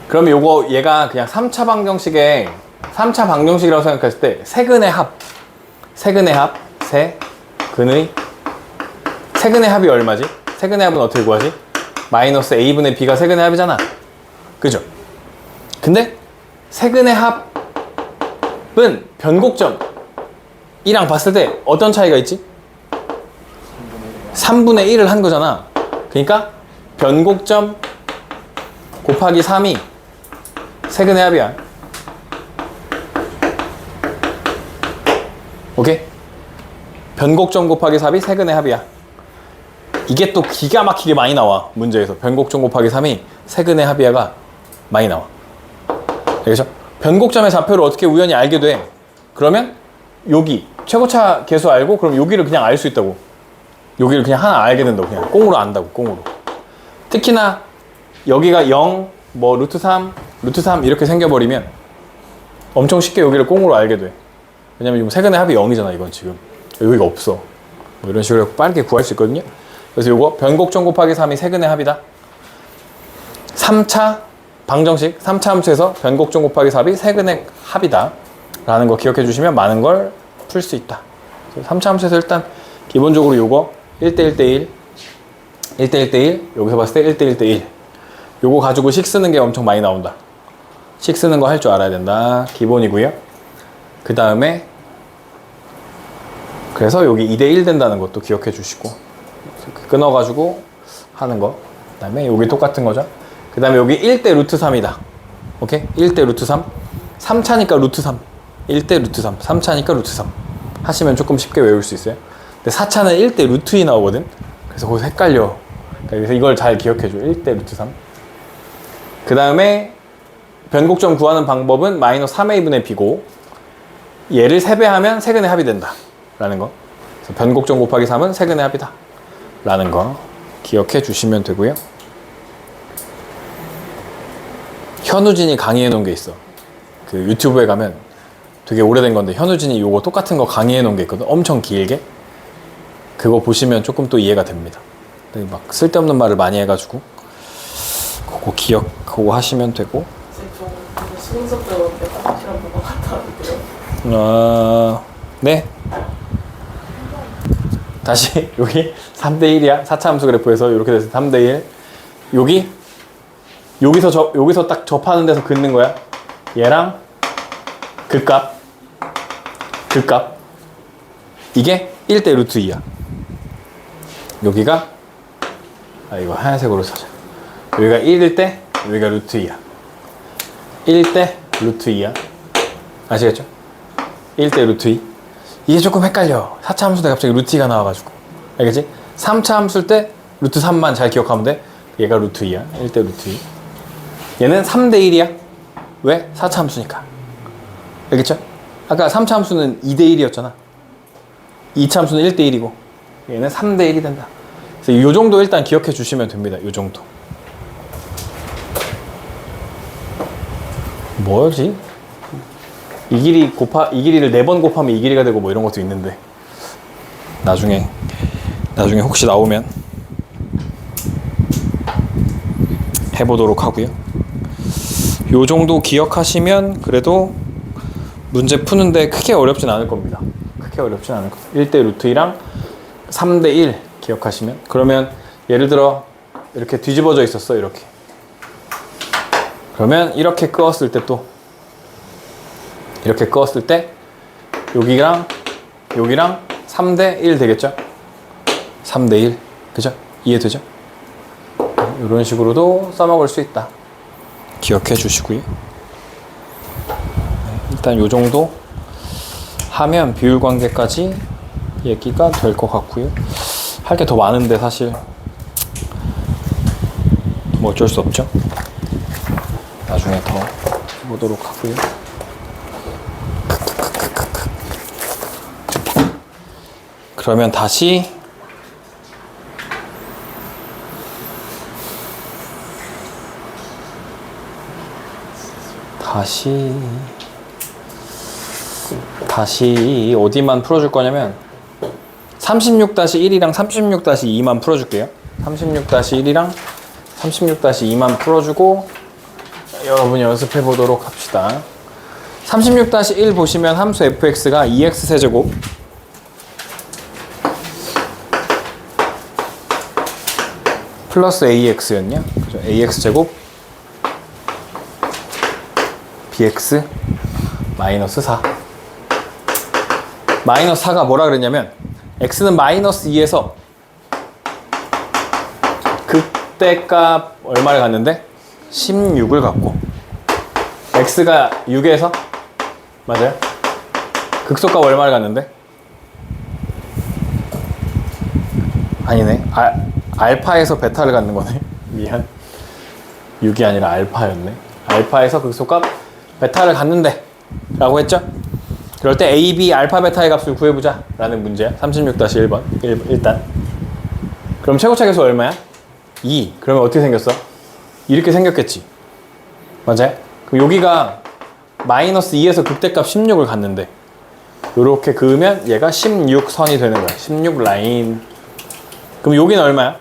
그러면 요거 얘가 그냥 3차 방정식이라고 생각했을 때 세근의 합이 얼마지? 세근의 합은 어떻게 구하지? 마이너스 a분의 b가 세근의 합이잖아. 그죠? 근데 세근의 합은 변곡점이랑 봤을 때 어떤 차이가 있지? 3분의 1을 한 거잖아. 그러니까 변곡점 곱하기 3이 세근의 합이야. 오케이? 변곡점 곱하기 3이 세근의 합이야. 이게 또 기가 막히게 많이 나와. 문제에서 변곡점 곱하기 3이 세근의 합이야가 많이 나와. 알겠죠? 변곡점의 좌표를 어떻게 우연히 알게 돼? 그러면 여기 최고차 계수 알고 그럼 여기를 그냥 알 수 있다고. 여기를 그냥 하나 알게 된다고. 그냥 꽁으로 안다고. 꽁으로. 특히나 여기가 0, 뭐 루트 3 이렇게 생겨버리면 엄청 쉽게 여기를 꽁으로 알게 돼. 왜냐면 지금 세근의 합이 0이잖아. 이건 지금 여기가 없어. 뭐 이런 식으로 빠르게 구할 수 있거든요. 그래서 요거 변곡점 곱하기 3이 세근의 합이다. 3차 방정식 3차 함수에서 변곡점 곱하기 3이 세근의 합이다. 라는 거 기억해 주시면 많은 걸 풀 수 있다. 3차 함수에서 일단 기본적으로 요거 1대1대1 1대1대1 여기서 봤을 때 1대1대1 요거 가지고 식 쓰는 게 엄청 많이 나온다. 식 쓰는 거 할 줄 알아야 된다. 기본이고요. 그 다음에 그래서 여기 2대1 된다는 것도 기억해 주시고 이렇게 끊어가지고 하는 거. 그 다음에 여기 똑같은 거죠. 그 다음에 여기 1대 루트 3이다. 오케이? 1대 루트 3 3차니까 루트 3 1대 루트 3 3차니까 루트 3 하시면 조금 쉽게 외울 수 있어요. 근데 4차는 1대 루트 2 나오거든. 그래서 거기서 헷갈려. 그래서 이걸 잘 기억해 줘. 1대 루트 3. 그 다음에 변곡점 구하는 방법은 마이너스 3a 분의 b고 얘를 3배하면 세근의 합이 된다 라는 거. 그래서 변곡점 곱하기 3은 세근의 합이다 라는 거 기억해 주시면 되고요. 현우진이 강의해 놓은 게 있어. 그 유튜브에 가면 되게 오래된 건데 현우진이 요거 똑같은 거 강의해 놓은 게 있거든. 엄청 길게. 그거 보시면 조금 또 이해가 됩니다. 근데 막 쓸데없는 말을 많이 해가지고 그거 하시면 되고. 수능 수업 때문에 시간 보고 갔다 왔는데요. 네. 다시 여기 3대1이야. 4차 함수 그래프에서 이렇게 돼서 3대1. 여기서 딱 접하는 데서 긋는 거야. 얘랑 그 값. 이게 1대 루트 2야. 여기가 이거 하얀색으로 사자. 여기가 1일 때 여기가 루트 2야. 1대 루트 2야. 아시겠죠? 1대 루트 2. 이게 조금 헷갈려. 4차 함수 때 갑자기 루트 2가 나와가지고. 알겠지? 3차 함수 때 루트 3만 잘 기억하면 돼. 얘가 루트 2야. 1대 루트 2. 얘는 3대 1이야. 왜? 4차 함수니까. 알겠죠? 아까 3차 함수는 2대 1이었잖아. 2차 함수는 1대 1이고 얘는 3대 1이 된다. 그래서 이 정도 일단 기억해 주시면 됩니다. 이 정도. 뭐지? 이 길이를 4번 곱하면 이 길이가 되고 뭐 이런 것도 있는데 나중에 혹시 나오면 해보도록 하고요. 요 정도 기억하시면 그래도 문제 푸는데 크게 어렵진 않을 겁니다. 크게 어렵진 않을 거예요. 1대 루트 2랑 3대 1 기억하시면 그러면 예를 들어 이렇게 뒤집어져 있었어. 이렇게 그러면 이렇게 끄었을 때 또 이렇게 끄었을 때 여기랑 3대 1 되겠죠? 3대 1 그죠? 이해되죠? 이런 식으로도 써먹을 수 있다. 기억해 주시고요. 일단 요 정도 하면 비율 관계까지 얘기가 될 것 같고요. 할 게 더 많은데 사실 뭐 어쩔 수 없죠. 나중에 더 해보도록 하고요. 그러면 다시 어디만 풀어줄 거냐면 36-1이랑 36-2만 풀어줄게요. 36-1이랑 36-2만 풀어주고 여러분이 연습해 보도록 합시다. 36-1 보시면 함수 fx가 2x세제곱 플러스 ax였냐? 그죠? ax제곱 bx 마이너스 4 마이너스 4가 뭐라 그랬냐면 x는 마이너스 2에서 극대값 얼마를 갔는데 16을 갖고 x가 6에서 맞아요? 극소값 얼마를 갔는데 아니네 알파에서 베타를 갖는 거네. 미안 6이 아니라 알파였네. 알파에서 극소값 베타를 갖는데 라고 했죠? 그럴 때 A, B, 알파, 베타의 값을 구해보자 라는 문제야. 36-1번 일단 그럼 최고차계수 얼마야? 2. 그러면 어떻게 생겼어? 이렇게 생겼겠지. 맞아요? 그럼 여기가 마이너스 2에서 극대값 16을 갖는데 요렇게 그으면 얘가 16선이 되는 거야. 16 라인. 그럼 여기는 얼마야?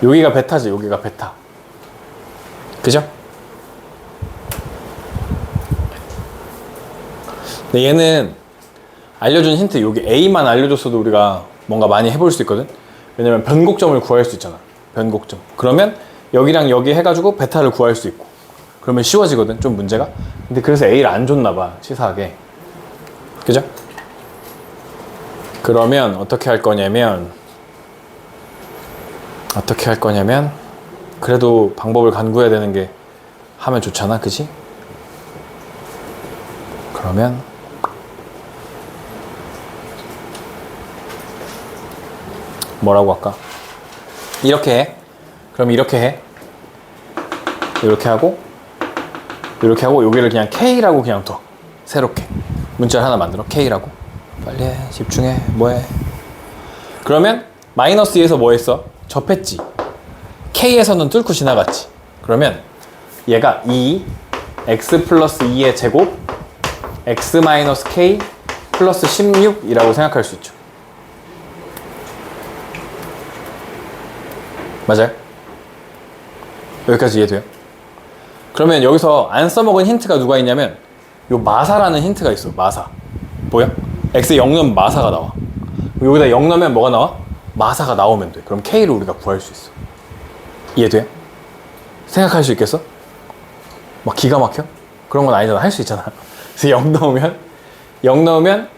여기가 베타지. 여기가 베타. 그죠? 근데 얘는 알려준 힌트, 여기 A만 알려줬어도 우리가 뭔가 많이 해볼 수 있거든. 왜냐면 변곡점을 구할 수 있잖아. 변곡점. 그러면 여기랑 여기 해가지고 베타를 구할 수 있고. 그러면 쉬워지거든, 좀 문제가. 근데 그래서 A를 안 줬나 봐, 치사하게. 그죠? 그러면 어떻게 할 거냐면 그래도 방법을 간구해야 되는 게 하면 좋잖아, 그치? 그러면 뭐라고 할까? 이렇게 해. 그럼 이렇게 해. 이렇게 하고 여기를 그냥 K라고 그냥 둬. 새롭게 문자를 하나 만들어. K라고. 빨리 해. 집중해. 뭐해? 그러면 마이너스 2에서 뭐 했어? 접했지. K에서는 뚫고 지나갔지. 그러면 얘가 2 x 플러스 2의 제곱 x 마이너스 k 플러스 16이라고 생각할 수 있죠. 맞아요? 여기까지 이해돼요? 그러면 여기서 안 써먹은 힌트가 누가 있냐면 요 마사라는 힌트가 있어. 마사. 보여? x에 0 넣으면 마사가 나와. 여기다 0 넣으면 뭐가 나와? 마사가 나오면 돼. 그럼 k를 우리가 구할 수 있어. 이해돼? 생각할 수 있겠어? 막 기가 막혀? 그런 건 아니잖아. 할 수 있잖아. 그래서 0 넣으면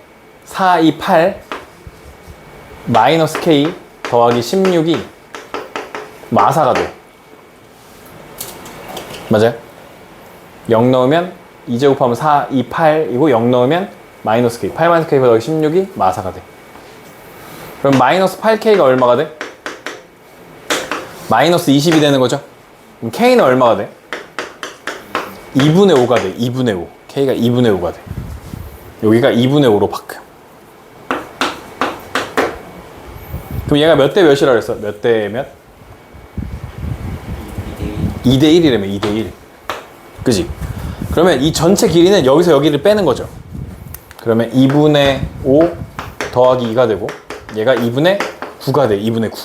4, 2, 8 마이너스 k 더하기 16이 마사가 돼. 맞아요? 0 넣으면 2제곱하면 4, 2, 8이고 0 넣으면 마이너스 k 8 마이너스 k 더하기 16이 마사가 돼. 그럼 마이너스 8k가 얼마가 돼? 마이너스 20이 되는 거죠? 그럼 k는 얼마가 돼? 2분의 5가 돼. 2분의 5. k가 2분의 5가 돼. 여기가 2분의 5로 바뀌어. 그럼 얘가 몇 대 몇이라 그랬어? 몇 대 몇? 2대 1이라며. 2대 1. 그지? 그러면 이 전체 길이는 여기서 여기를 빼는 거죠. 그러면 2분의 5 더하기 2가 되고 얘가 2분의 9가 돼. 2분의 9.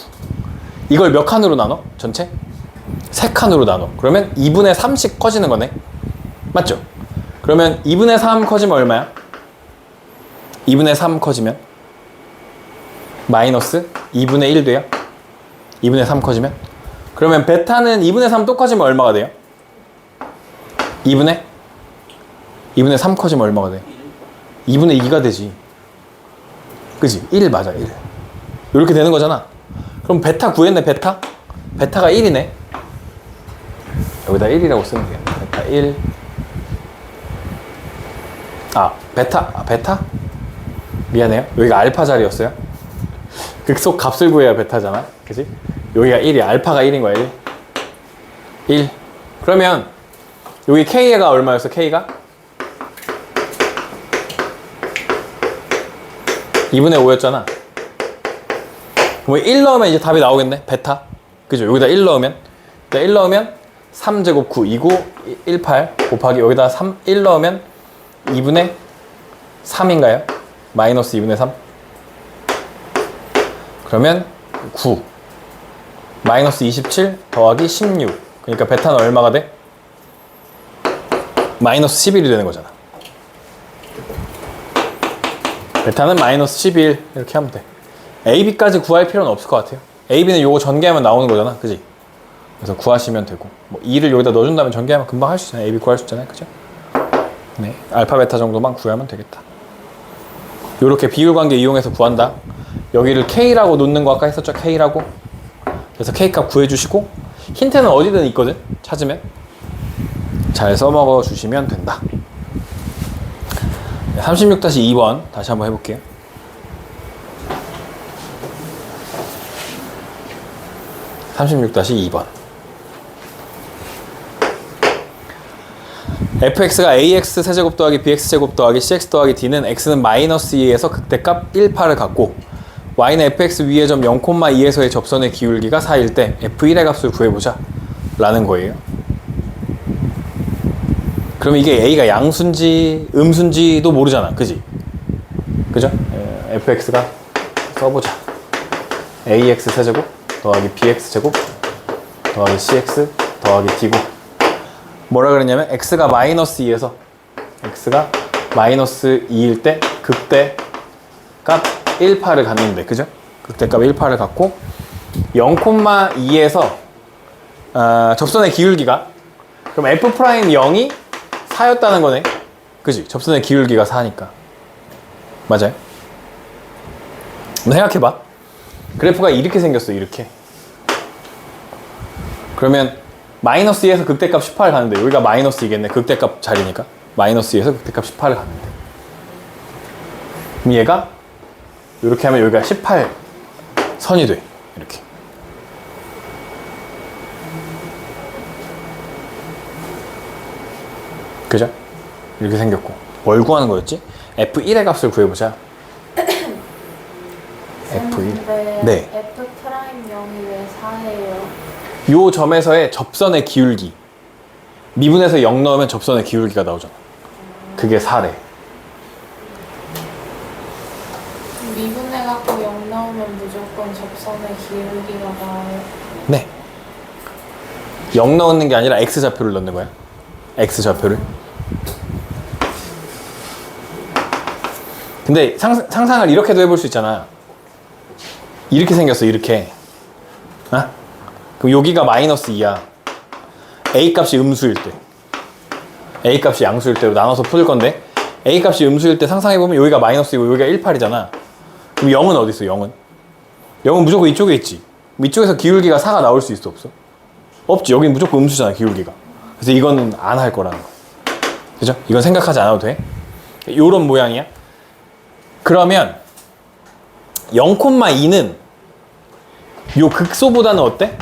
이걸 몇 칸으로 나눠? 전체? 3칸으로 나눠. 그러면 2분의 3씩 커지는 거네. 맞죠? 그러면 2분의 3 커지면 얼마야? 2분의 3 커지면 마이너스 2분의 1 돼요? 2분의 3 커지면? 그러면 베타는 2분의 3 또 커지면 얼마가 돼요? 2분의 3 커지면 얼마가 돼? 2분의 2가 되지. 그지? 1 맞아. 1 이렇게 되는 거잖아. 그럼 베타 구했네. 베타가 1이네. 여기다 1이라고 쓰면 돼요. 베타 1. 베타? 미안해요. 여기가 알파 자리였어요. 극속 값을 구해야 베타잖아. 그치? 여기가 1이야. 알파가 1인 거야. 1. 그러면 여기 K가 얼마였어? K가? 2분의 5였잖아. 그럼 1 넣으면 이제 답이 나오겠네. 베타. 그죠? 여기다 1 넣으면 3제곱 9 2고 18 곱하기 여기다 1 넣으면 2분의 3인가요? 마이너스 2분의 3. 그러면 9 마이너스 27 더하기 16. 그러니까 베타는 얼마가 돼? 마이너스 11이 되는 거잖아. 베타는 마이너스 11 이렇게 하면 돼. AB까지 구할 필요는 없을 것 같아요. AB는 요거 전개하면 나오는 거잖아. 그지? 그래서 구하시면 되고 뭐 2를 여기다 넣어준 다음에 전개하면 금방 할 수 있잖아요. AB 구할 수 있잖아요. 그죠? 네, 알파 베타 정도만 구하면 되겠다. 요렇게 비율 관계 이용해서 구한다. 여기를 K라고 놓는 거 아까 했었죠? K라고. 그래서 K값 구해주시고 힌트는 어디든 있거든. 찾으면 잘 써먹어 주시면 된다. 36-2번 다시 한번 해볼게요. (36-2번) fx가 ax 세제곱 더하기 bx제곱 더하기 cx 더하기 d는 x는 마이너스 2에서 극대값 1, 8을 갖고 y는 fx 위의 점 0,2에서의 접선의 기울기가 4일 때 f1의 값을 구해보자 라는 거예요. 그럼 이게 a가 양수인지 음수인지도 모르잖아. 그지? 그죠? fx가 써보자. ax 세제곱 더하기 bx제곱 더하기 cx 더하기 d고 뭐라 그랬냐면 x가 마이너스 2에서 마이너스 2일 때 극대 값 1파를 갖는데, 그죠? 극대값 1파를 갖고 0,2에서 접선의 기울기가, 그럼 F'0이 4였다는 거네. 그지? 접선의 기울기가 4니까. 맞아요? 한번 생각해봐. 그래프가 이렇게 생겼어, 이렇게. 그러면 마이너스 2에서 극대값 18을 가는데, 여기가 마이너스 2겠네. 극대값 자리니까. 마이너스 2에서 극대값 18을 가는데. 그럼 얘가 이렇게 하면 여기가 18 선이 돼. 이렇게. 그죠? 이렇게 생겼고. 뭘 구하는 거였지? F1의 값을 구해보자. F1. 근데 네. F'0이 왜 4예요? 요 점에서의 접선의 기울기. 미분에서 0 넣으면 접선의 기울기가 나오잖아. 그게 4래. 미분해갖고 0 나오면 무조건 접선의 기울기가 나와요. 네. 0 넣는 게 아니라 X좌표를 넣는 거야. X좌표를. 근데 상상을 이렇게도 해볼 수 있잖아. 이렇게 생겼어, 이렇게. 아? 그럼 여기가 마이너스 2야. A 값이 음수일 때. A 값이 양수일 때로 나눠서 풀 건데, A 값이 음수일 때 상상해보면 여기가 마이너스이고 여기가 18이잖아. 그럼 0은 어디 있어, 0은? 0은 무조건 이쪽에 있지. 이쪽에서 기울기가 4가 나올 수 있어, 없어? 없지. 여긴 무조건 음수잖아, 기울기가. 그래서 이건 안 할 거라는 거. 그죠? 이건 생각하지 않아도 돼. 요런 모양이야. 그러면 0,2는 요 극소보다는 어때?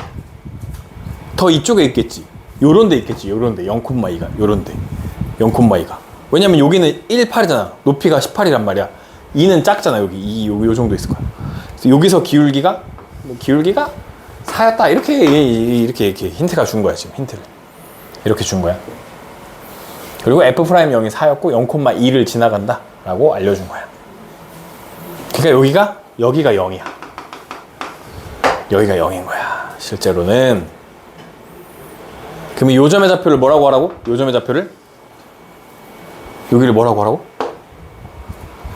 더 이쪽에 있겠지. 요런 데 있겠지. 요런 데. 0,2가. 요런 데. 0,2가. 왜냐면 여기는 18이잖아. 높이가 18이란 말이야. 2는 작잖아. 여기. 요 정도 있을 거야. 그래서 여기서 기울기가 4였다. 이렇게 힌트가 준 거야, 지금. 힌트를. 이렇게 준 거야. 그리고 F'0이 4였고 0,2를 지나간다. 라고 알려준 거야. 그러니까 여기가 0이야. 여기가 0인 거야. 실제로는. 그러면 요 점의 좌표를 뭐라고 하라고? 요 점의 좌표를? 여기를 뭐라고 하라고?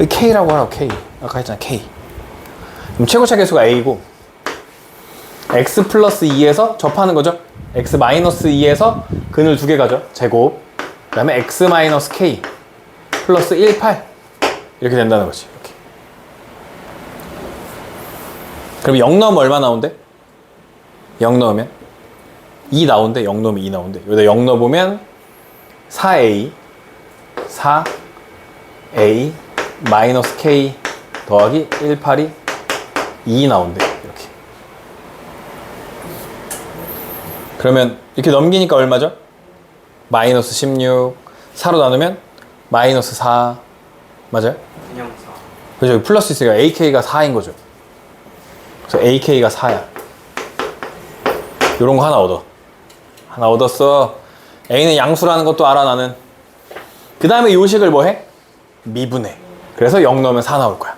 K라고 하라고, K. 아까 했잖아, K. 그럼 최고차 계수가 A고, X 플러스 2에서 접하는 거죠? X 마이너스 2에서 근을 2개 가죠? 제곱. 그 다음에 X 마이너스 K 플러스 1, 8. 이렇게 된다는 거지. 이렇게. 그럼 0 넣으면 얼마 나온대? 0 넣으면? 2 나온대. 0 넣으면 2 나온대. 여기다 0 넣어보면 4A 마이너스 K 더하기 1, 8이 2 나온대. 이렇게. 그러면 이렇게 넘기니까 얼마죠? 마이너스 16. 4로 나누면 마이너스 4. 맞아요? 그냥 4. 그죠? 여기 플러스 있으니까 AK가 4인 거죠. 그래서 AK가 4야. 요런 거 하나 얻어. 하나 얻었어. A는 양수라는 것도 알아, 나는. 그 다음에 요식을 뭐 해? 미분해. 그래서 0 넣으면 4 나올 거야.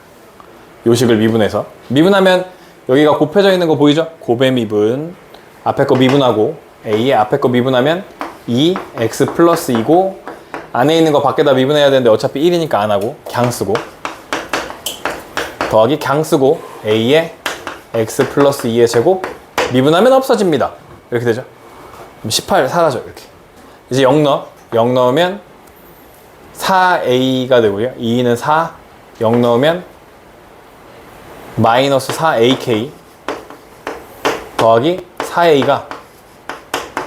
요식을 미분해서. 미분하면 여기가 곱해져 있는 거 보이죠? 곱의 미분. 앞에 거 미분하고 A의 앞에 거 미분하면 2x 플러스 2고, 안에 있는 거 밖에다 미분해야 되는데 어차피 1이니까 안 하고 그냥 쓰고, 더하기 그냥 쓰고 A의 x 플러스 2의 제곱 미분하면 없어집니다. 이렇게 되죠. 그럼 18 사라져. 이렇게. 이제 0 넣어. 0 넣으면 4A가 되고요. 2는 4. 0 넣으면 마이너스 4AK 더하기 4A가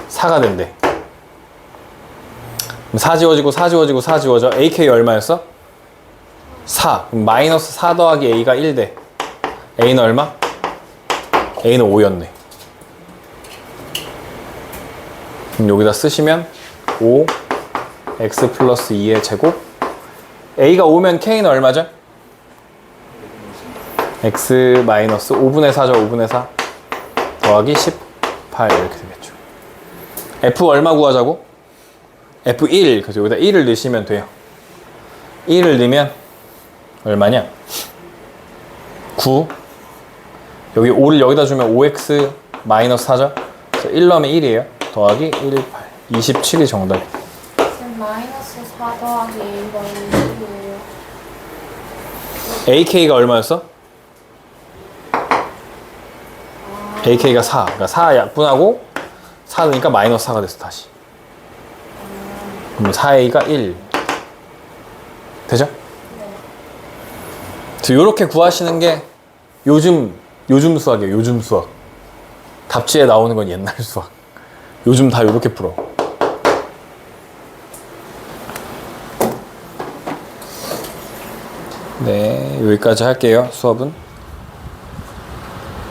4가 된대. 4 지워지고 4 지워지고 4 지워져. AK 얼마였어? 4. 그럼 마이너스 4 더하기 A가 1대. A는 얼마? A는 5였네. 그럼 여기다 쓰시면 5 x 플러스 2의 제곱. A가 5면 K는 얼마죠? x 마이너스 5분의 4죠. 5분의 4 더하기 18 이렇게 되겠죠. F 얼마 구하자고? F1. 그래서 여기다 1을 넣으시면 돼요. 1을 넣으면 얼마냐? 9. 여기 5를 여기다 주면 5x 마이너스 4죠? 그래서 1 넣으면 1이에요. 더하기 1, 8. 27이 정답. 쌤 마이너스 4 더하기 A가 1이에요. AK가 얼마였어? AK가 4. 그러니까 4 약분하고 4 넣으니까 마이너스 4가 됐어, 다시. 그럼 4A가 1. 되죠? 네. 그래서 이렇게 구하시는 게 요즘 수학이에요, 요즘 수학. 답지에 나오는 건 옛날 수학. 요즘 다 이렇게 풀어. 네, 여기까지 할게요, 수업은.